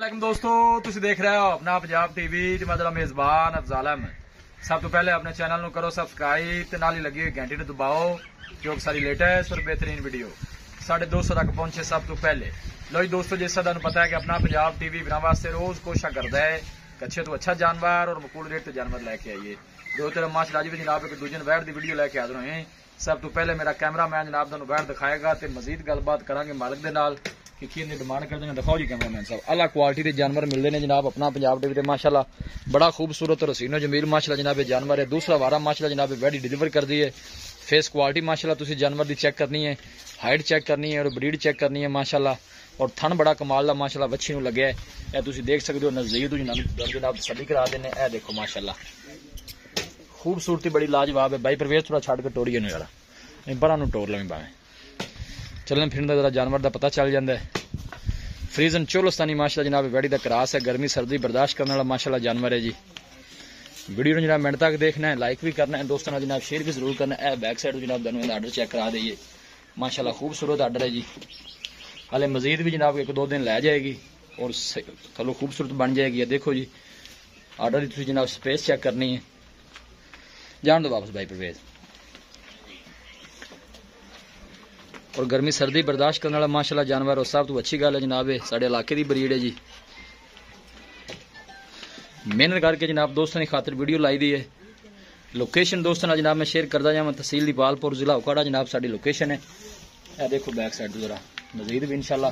दोस्तों तुसी देख रहे हो अपना पंजाब टीवी ते मैं तेरा मेजबान अफजाल अहमद। सब तो पहले अपने चैनल करो सबसक्राइब ते नाल ही लगी हुई घंटी दबाओ जो सारी लेटेस्ट और बेहतरीन वीडियो 250 तक पहुंचे सब तो पहले। लो जी दोस्तों, जैसा तुहानू पता है कि अपना पंजाब टीवी बिना वास्ते रोज कोशिश करता है कि अच्छे तो अच्छा जानवर और मकूल रेट जानवर लैके आइए। दो तरह माशाअल्लाह जी जनाब एक दूजे वैट की वीडियो लैके हाजिर होए। सब तो पहले मेरा कैमरा मैन जनाब तुहानू वैट दिखाएगा तो मजीद गलबात करांगे मालिक दे नाल कि किन्नी डिमांड करते हैं। दिखाओ जी कैमरामैन साहब, अलग क्वालिटी के जानवर मिलते हैं जनाब अपना पंजाब टीवी। माशाअल्लाह बड़ा खूबसूरत और हसीनो जमील माशाअल्लाह जनाब जानवर है। दूसरा वारा माशाअल्लाह जनाब वैडी डिलीवर कर दी है। फेस क्वालिटी माशाअल्लाह तुसी जानवर की चेक करनी है, हाइट चेक करनी है और ब्रीड चेक करनी है माशाअल्लाह। और थन बड़ा कमाल का माशाअल्लाह बच्ची नू लगे है। यह तुसी देख सकते हो नजदीक तो जनाब तसल्ली करा देने। यह देखो माशाअल्लाह खूबसूरती बड़ी लाजवाब है। भाई प्रवेश थोड़ा छड़ के टोरिए यार बरा टोर लवें भावे चलन फिरन का जरा जानवर का पता चल जाता है। फ्रीजन चोलस्तानी माशाअल्लाह जनाब वैडी का क्रास है। गर्मी सर्दी बर्दाश्त करने वाला माशाअल्लाह जानवर है जी। वीडियो ने जनाब मिनट तक देखना है, लाइक भी करना है, दोस्तों जनाब शेयर भी जरूर करना है। बैक साइड जनाब दोनों आर्डर चेक करा दीजिए माशाअल्लाह खूबसूरत आर्डर है जी। हाले मजीद भी जनाब 1-2 दिन लै जाएगी और थलो खूबसूरत बन जाएगी। देखो जी आर्डर की जनाब स्पेस चेक करनी है। जान दो वापस भाई परवेज। और गर्मी सर्दी बर्दाश्त करने वाला माशाअल्लाह जानवर और सब तो अच्छी गल है जनाब साढ़े इलाके की ब्रीड है जी। मेहनत करके जनाब दोस्तों की खातिर वीडियो लाई दी है। लोकेशन दोस्तों जनाब मैं शेयर करता जावा। तहसील दीपालपुर जिला उकाड़ा जनाब साड़ी लोकेशन है। यह देखो बैक साइड जरा मजीद भी इंशाल्लाह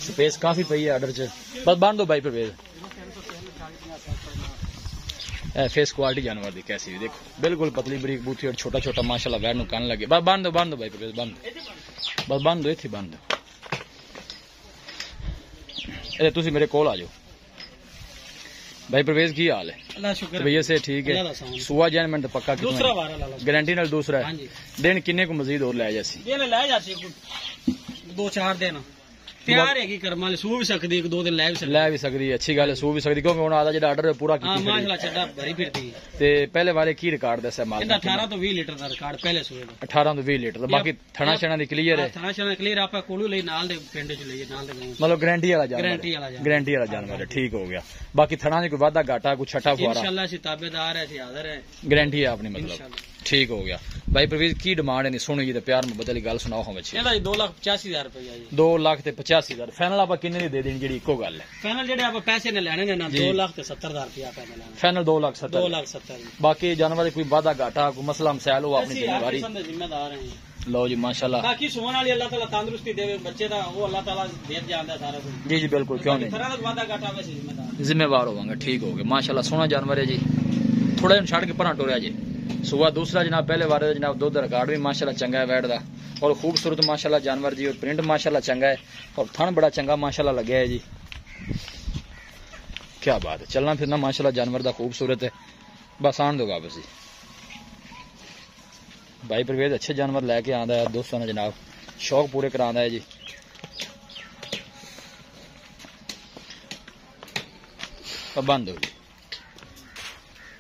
स्पेस काफ़ी पई है आर्डर च। बस बन दो भाई परवेज। फेस क्वालिटी जानवर की कैसी भी देखो बिल्कुल पतली बरीक बूथी और छोटा छोटा माशाअल्लाह वैर कान लगे। बस बन दो भाई परवेज बन दो बस बन दो इत्थे बन दो। तुसी मेरे कोल आ जाओ भाई परवेज की हाल है? भैया से ठीक है। सुआ जैन मिनट पक्का गारंटी नाल दूसरा है। दिन किन्ने को मजीद और लै जासी 2-4 दिन तैयार है कर्म वाले सू भी सकती 1-2 दिन लै भी सकती। अच्छी गल है सू भी सकती क्योंकि आधा जो आर्डर पूरा पहले वाले की रिकॉर्ड दसा 18 तो 20 लीटर का रिकॉर्ड पहले सूए 18 तो 20 लीटर बाकी थना छना दी क्लियर है। थना छना क्लियर आपा कोलू ले नाल दे पिंड च ले नाल दे मतलब गारंटी वाला जानवर है। ठीक हो गया। बाकी थना दी कोई वादा घाटा कोई छठा फुआरा इंशाल्लाह से ताबेदार है से हाजिर है। गारंटी है अपनी मतलब ठीक हो गया। भाई परवेज की डिमांड है सुनो जी प्यार मुहब्बत वाली गल सुनाओ। हम बच्चे 2,85,000 रुपया 2,85,000 फाइनल आप किन्ने दी दे देनी जी इको गल है। फाइनल जेडे आप पैसे ने लेने ना 2,70,000 रुपया फाइनल 2,70,000 बाकी जानवर कोई वादा घाटा कोई मसला मसैल हो अपनी जिम्मेवारी जिम्मेदार है। लो जी माशाअल्लाह बाकी सुमन वाली अल्लाह ताला तंदुरुस्ती देवे बच्चे दा वो अल्लाह ताला देत जानदा है सारा कुछ। जी जी बिल्कुल क्यों नहीं वादा घाटा वैसे जिम्मेवार होवांगे। ठीक हो गया माशाअल्लाह सोना जानवर है जी। थोड़ा छड़ के परा टोरिया जी। सुबह दूसरा जनाब पहले वारे जनाब दुध रिकॉर्ड भी माशाअल्लाह चंगा है वैट दा और खूबसूरत माशाअल्लाह जानवर जी। और प्रिंट माशाअल्लाह चंगा है और थन बड़ा चंगा माशाअल्लाह लगे है जी। क्या बात है चलना फिरना माशाअल्लाह जानवर दा खूबसूरत है। बस आन दो वापस जी। भाई परवेज अच्छे जानवर लैके आंदा है दोस्तों ने जनाब शौक पूरे करांदा है जी। बंद हो जी।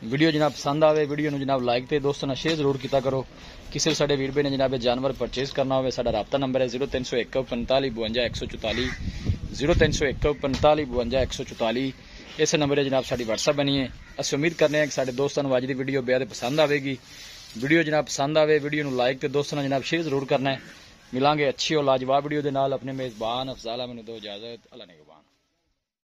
वीडियो जनाब पसंद आवे वीडियो ਨੂੰ जनाब लाइक ਤੇ दोस्तों ने शेयर जरूर किया करो। किसी साडे वीर भैन ने जनाब जानवर परचेज करना हो साडा राबता नंबर है 0301 45 52 144 0301 45 52 144। इस नंबर जनाब साडी व्हाट्सएप बनी है। असं उम्मीद करने हैं कि साडे दोस्तों को अज की वीडियो बेहद पसंद आएगी। वीडियो जनाब पसंद आवे वीडियो ਨੂੰ लाइक ਤੇ दोस्तों ने जनाब शेयर जरूर करना है। मिलांगे अच्छी और लाजवाब वीडियो के नाल। अपने मेजबान अफजाल अहमद दो इजाजत। अल्लाह निगहबान।